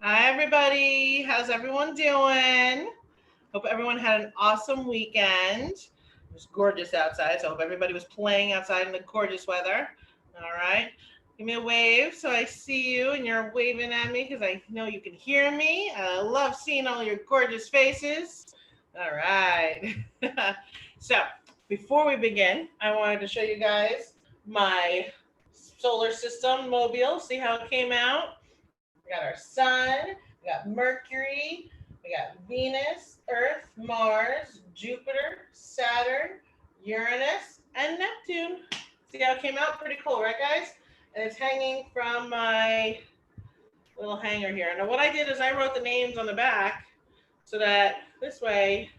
Hi, everybody. How's everyone doing? Hope everyone had an awesome weekend. It was gorgeous outside, so I hope everybody was playing outside in the gorgeous weather. All right. Give me a wave so I see you and you're waving at me because I know you can hear me. I love seeing all your gorgeous faces. All right. So, before we begin, I wanted to show you guys my solar system mobile. See how it came out? We got our sun, we got Mercury, we got Venus, Earth, Mars, Jupiter, Saturn, Uranus, and Neptune. See how it came out? Pretty cool, right, guys? And it's hanging from my little hanger here. Now, what I did is I wrote the names on the back so that this way,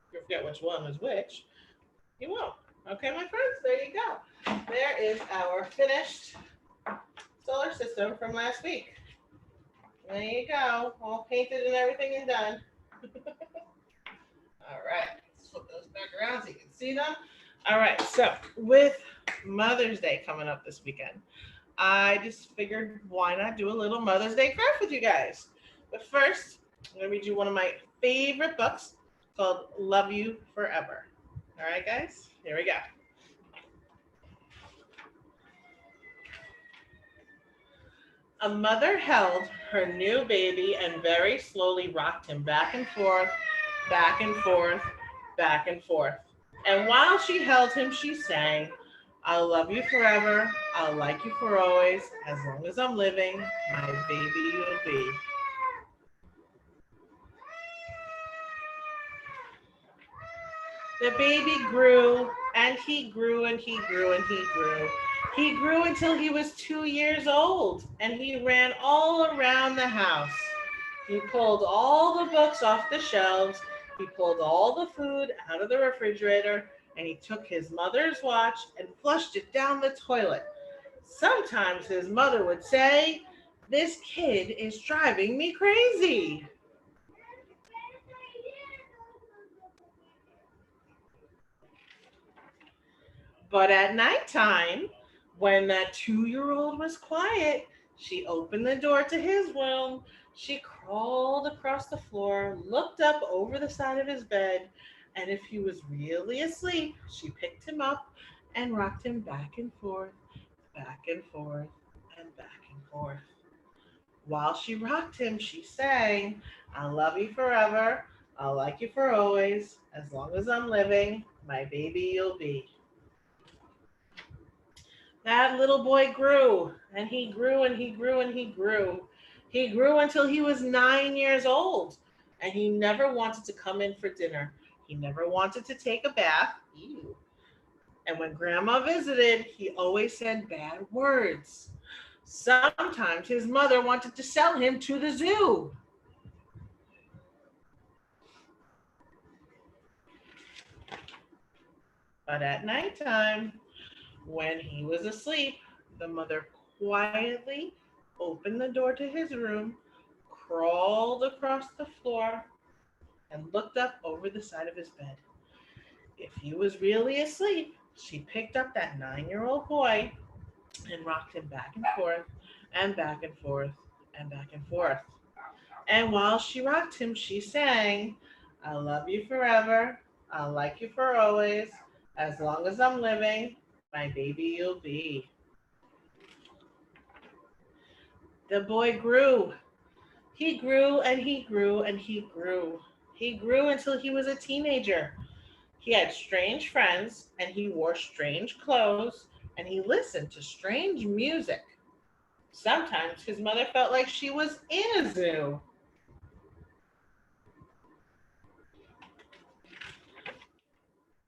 if you forget which one was which, you won't. Okay, my friends, there you go. There is our finished solar system from last week. There you go, all painted and everything and done. All right, let's flip those back around so you can see them. All right, so with Mother's Day coming up this weekend, I just figured why not do a little Mother's Day craft with you guys. But first, I'm going to read you one of my favorite books called Love You Forever. All right, guys, here we go. A mother held her new baby and very slowly rocked him back and forth, back and forth, back and forth. And while she held him, she sang, I'll love you forever, I'll like you for always, as long as I'm living, my baby you'll be. The baby grew and he grew and he grew and he grew. He grew until he was 2 years old and he ran all around the house. He pulled all the books off the shelves. He pulled all the food out of the refrigerator and he took his mother's watch and flushed it down the toilet. Sometimes his mother would say, This kid is driving me crazy. But at nighttime, when that 2 year old was quiet, she opened the door to his room. She crawled across the floor, looked up over the side of his bed, and if he was really asleep, she picked him up and rocked him back and forth, back and forth, and back and forth. While she rocked him, she sang, I love you forever. I'll like you for always. As long as I'm living, my baby you'll be. That little boy grew and he grew and he grew and he grew. He grew until he was 9 years old and he never wanted to come in for dinner. He never wanted to take a bath. Ew. And when grandma visited, he always said bad words. Sometimes his mother wanted to sell him to the zoo. But at nighttime, when he was asleep, the mother quietly opened the door to his room, crawled across the floor, and looked up over the side of his bed. If he was really asleep, she picked up that 9 year old boy and rocked him back and forth and back and forth and back and forth. And while she rocked him, she sang, I love you forever. I'll like you for always. As long as I'm living, my baby you'll be. The boy grew. He grew and he grew and he grew. He grew until he was a teenager. He had strange friends and he wore strange clothes and he listened to strange music. Sometimes his mother felt like she was in a zoo.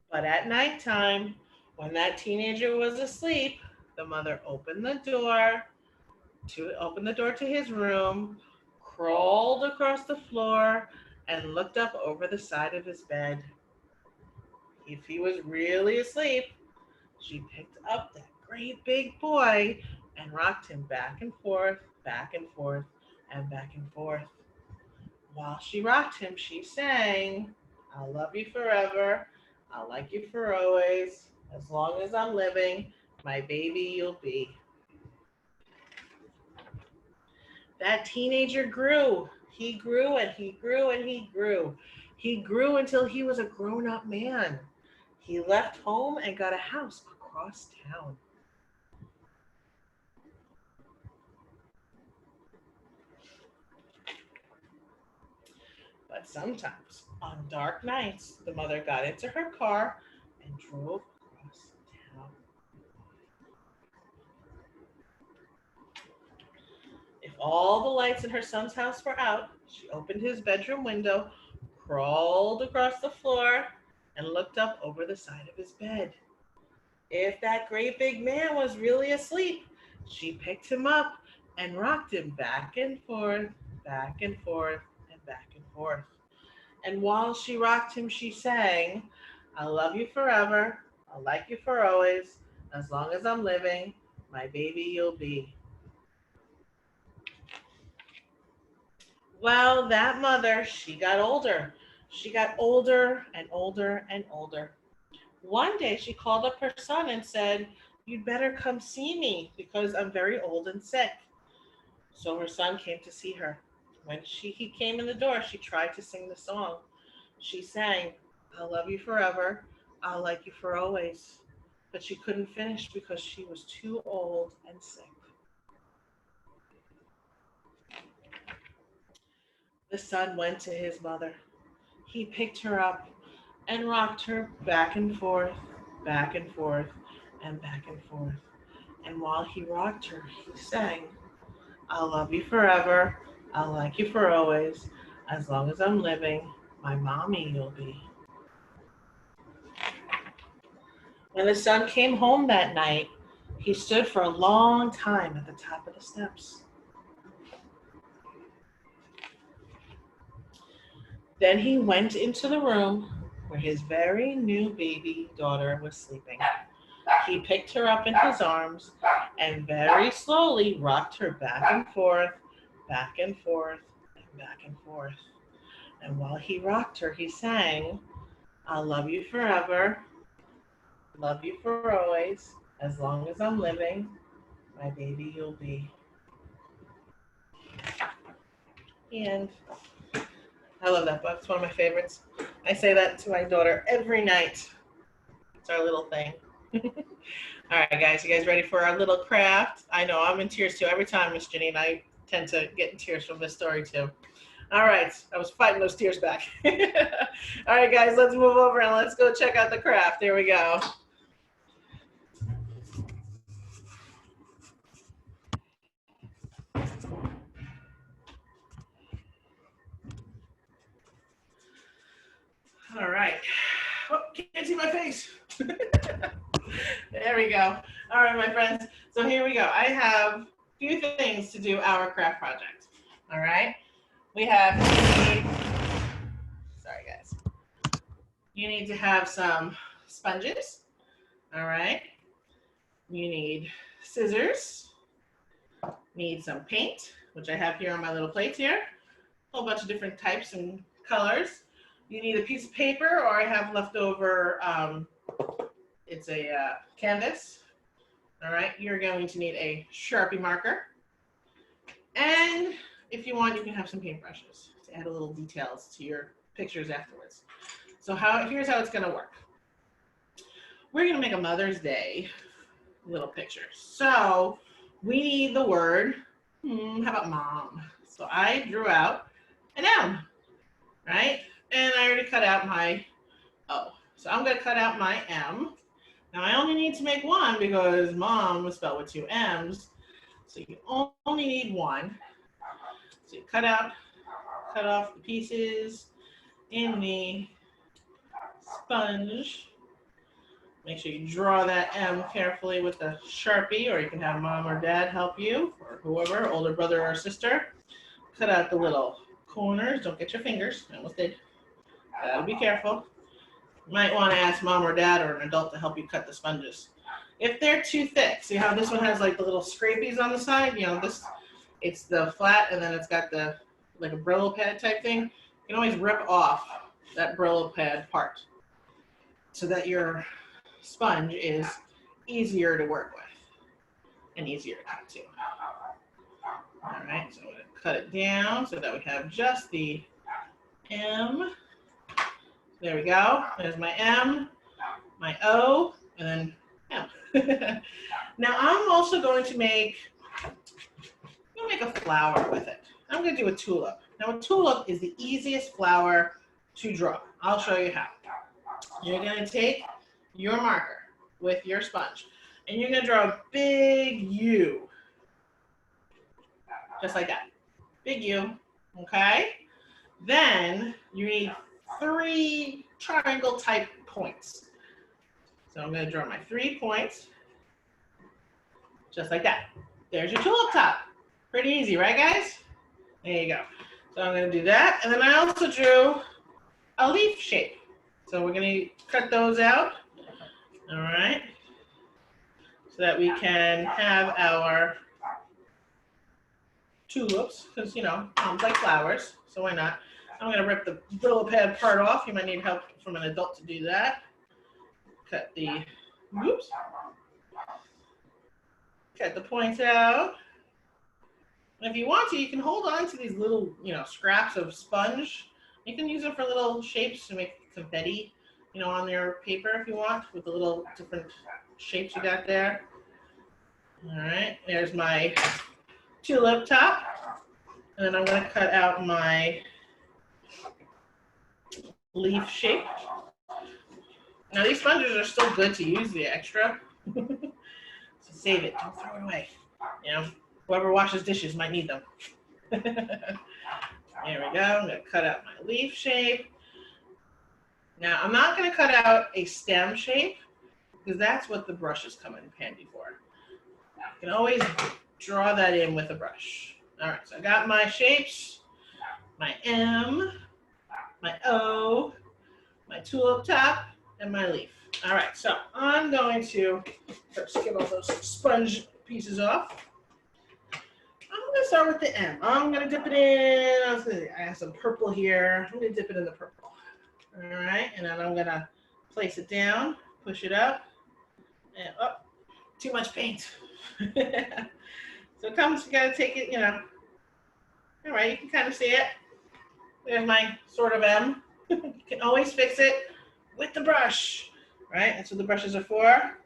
But at nighttime, when that teenager was asleep, the mother opened the door to his room, crawled across the floor, and looked up over the side of his bed. If he was really asleep, she picked up that great big boy and rocked him back and forth, and back and forth. While she rocked him, she sang, I'll love you forever. I'll like you for always. As long as I'm living, my baby you'll be. That teenager grew. He grew and he grew and he grew. He grew until he was a grown-up man. He left home and got a house across town. But sometimes, on dark nights, the mother got into her car and drove across town. If all the lights in her son's house were out, she opened his bedroom window, crawled across the floor, and looked up over the side of his bed. If that great big man was really asleep, she picked him up and rocked him back and forth, back and forth, and back and forth. And while she rocked him, she sang, I love you forever, I'll like you for always, as long as I'm living, my baby you'll be. Well, that mother, she got older. She got older and older and older. One day she called up her son and said, you'd better come see me because I'm very old and sick. So her son came to see her. When he came in the door, she tried to sing the song. She sang, I'll love you forever, I'll like you for always. But she couldn't finish because she was too old and sick. The son went to his mother. He picked her up and rocked her back and forth, back and forth, and back and forth. And while he rocked her, he sang, I'll love you forever, I'll like you for always, as long as I'm living, my mommy you'll be. When the son came home that night, he stood for a long time at the top of the steps. Then he went into the room where his very new baby daughter was sleeping. He picked her up in his arms and very slowly rocked her back and forth, back and forth, and back and forth. And while he rocked her, he sang, I'll love you forever, love you for always, as long as I'm living, my baby you'll be. And I love that book. It's one of my favorites. I say that to my daughter every night. It's our little thing. All right, guys, you guys ready for our little craft? I know I'm in tears too. Every time, Miss Janine, I tend to get in tears from this story too. All right, I was fighting those tears back. All right, guys, let's move over and let's go check out the craft. Here we go. All right. Oh, can't see my face. There we go. All right, my friends. So here we go. I have a few things to do our craft project. All right. We have, sorry guys. You need to have some sponges. All right. You need scissors. Need some paint, which I have here on my little plates here. A whole bunch of different types and colors. You need a piece of paper, or I have leftover, it's a canvas. All right, you're going to need a Sharpie marker. And if you want, you can have some paintbrushes to add a little details to your pictures afterwards. So here's how it's gonna work. We're gonna make a Mother's Day little picture. So we need the word, how about mom? So I drew out an M, right? And I already cut out my O. So I'm gonna cut out my M. Now I only need to make one because mom was spelled with two M's. So you only need one. So you cut off the pieces in the sponge. Make sure you draw that M carefully with a Sharpie, or you can have mom or dad help you, or whoever, older brother or sister. Cut out the little corners. Don't get your fingers. I almost did. Gotta be careful. You might want to ask mom or dad or an adult to help you cut the sponges. If they're too thick, see how this one has like the little scrapies on the side? You know, this, it's the flat and then it's got the, like a Brillo pad type thing. You can always rip off that Brillo pad part so that your sponge is easier to work with and easier to cut too. All right, so I'm going to cut it down so that we have just the M. There we go. There's my M, my O, and then M. Now I'm also going to make a flower with it. I'm going to do a tulip. Now a tulip is the easiest flower to draw. I'll show you how. You're going to take your marker with your sponge, and you're going to draw a big U, just like that. Big U, okay? Then you need 3 triangle type points. So I'm going to draw my 3 points, just like that. There's your tulip top. Pretty easy, right guys? There you go. So I'm going to do that. And then I also drew a leaf shape. So we're going to cut those out. All right. So that we can have our tulips, because, you know, palms like flowers. So why not? I'm going to rip the Brillo pad part off. You might need help from an adult to do that. Cut the, oops. Cut the points out. And if you want to, you can hold on to these little, you know, scraps of sponge. You can use them for little shapes to make confetti, you know, on your paper if you want, with the little different shapes you got there. All right, there's my tulip top. And then I'm going to cut out my leaf shape. Now these sponges are still good to use the extra. So save it, don't throw it away. You know, whoever washes dishes might need them. There we go. I'm going to cut out my leaf shape. Now, I'm not going to cut out a stem shape because that's what the brushes come in handy for. You can always draw that in with a brush. All right, so I got my shapes, my M, my O, my tulip top, and my leaf. All right, so I'm going to first get all those sponge pieces off. I'm going to start with the M. I'm going to dip it in. I have some purple here. I'm going to dip it in the purple. All right, and then I'm going to place it down, push it up, and up. Too much paint. So it comes, you got to take it, you know. All right, you can kind of see it. There's my sort of M. You can always fix it with the brush, right? That's what the brushes are for.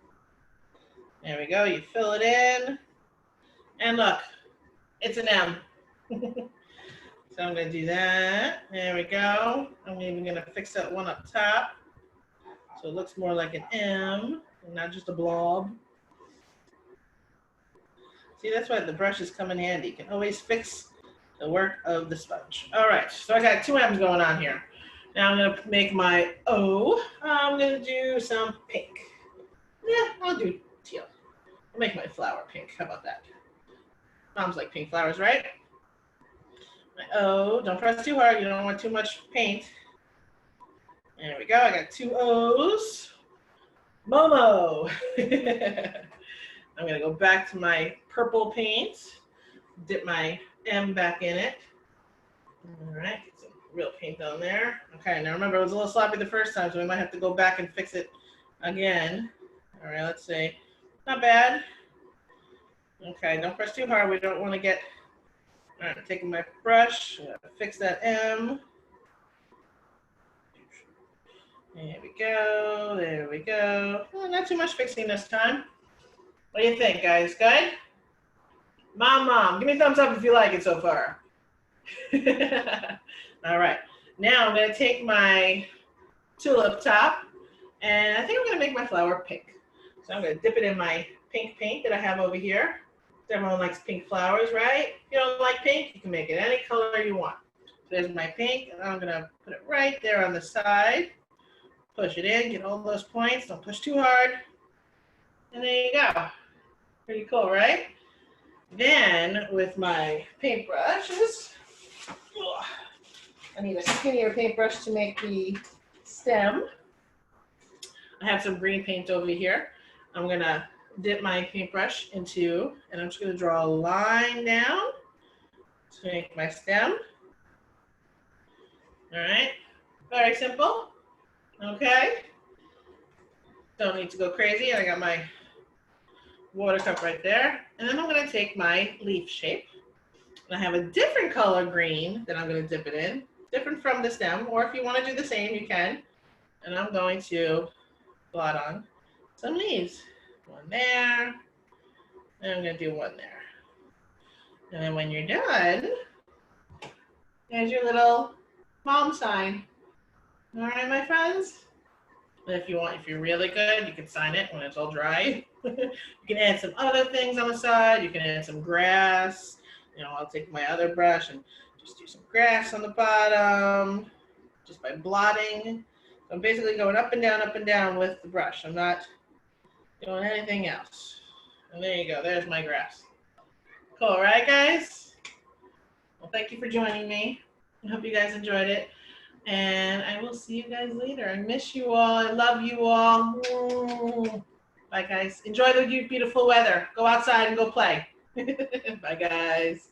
There we go. You fill it in. And look, it's an M. So I'm going to do that. There we go. I'm even going to fix that one up top. So it looks more like an M and not just a blob. See, that's why the brushes come in handy. You can always fix the work of the sponge. All right, so I got 2 M's going on here. Now I'm going to make my O. I'm going to do some pink. Yeah, I'll do teal. I'll make my flower pink. How about that? Moms like pink flowers, right? My O. Don't press too hard. You don't want too much paint. There we go. I got 2 O's. Momo. I'm going to go back to my purple paint. Dip my M back in it. All right. Get some real paint on there. Okay. Now remember, it was a little sloppy the first time, so we might have to go back and fix it again. All right. Let's see. Not bad. Okay. Don't press too hard. We don't want to get... All right, I'm taking my brush, fix that M. There we go, there we go. Oh, not too much fixing this time. What do you think, guys? Good? Mom, give me a thumbs up if you like it so far. All right, now I'm gonna take my tulip top, and I think I'm gonna make my flower pink. So I'm gonna dip it in my pink paint that I have over here. Everyone likes pink flowers, right? If you don't like pink, you can make it any color you want. So there's my pink, and I'm gonna put it right there on the side. Push it in, get all those points, don't push too hard. And there you go. Pretty cool, right? Then with my paintbrushes, I need a skinnier paintbrush to make the stem. I have some green paint over here. I'm gonna dip my paintbrush into, and I'm just going to draw a line down to make my stem. All right, very simple. Okay, don't need to go crazy. I got my water cup right there, and then I'm going to take my leaf shape, And I have a different color green that I'm going to dip it in, different from the stem, or if you want to do the same, you can. And I'm going to blot on some leaves. One there, and I'm going to do one there. And then when you're done, there's your little mom sign. All right, my friends? And if you want, if you're really good, you can sign it when it's all dry. You can add some other things on the side. You can add some grass. You know, I'll take my other brush and just do some grass on the bottom, just by blotting. So I'm basically going up and down with the brush. I'm not doing anything else. And there you go. There's my grass. Cool, right, guys? Well, thank you for joining me. I hope you guys enjoyed it. And I will see you guys later. I miss you all. I love you all. Bye, guys. Enjoy the beautiful weather. Go outside and go play. Bye, guys.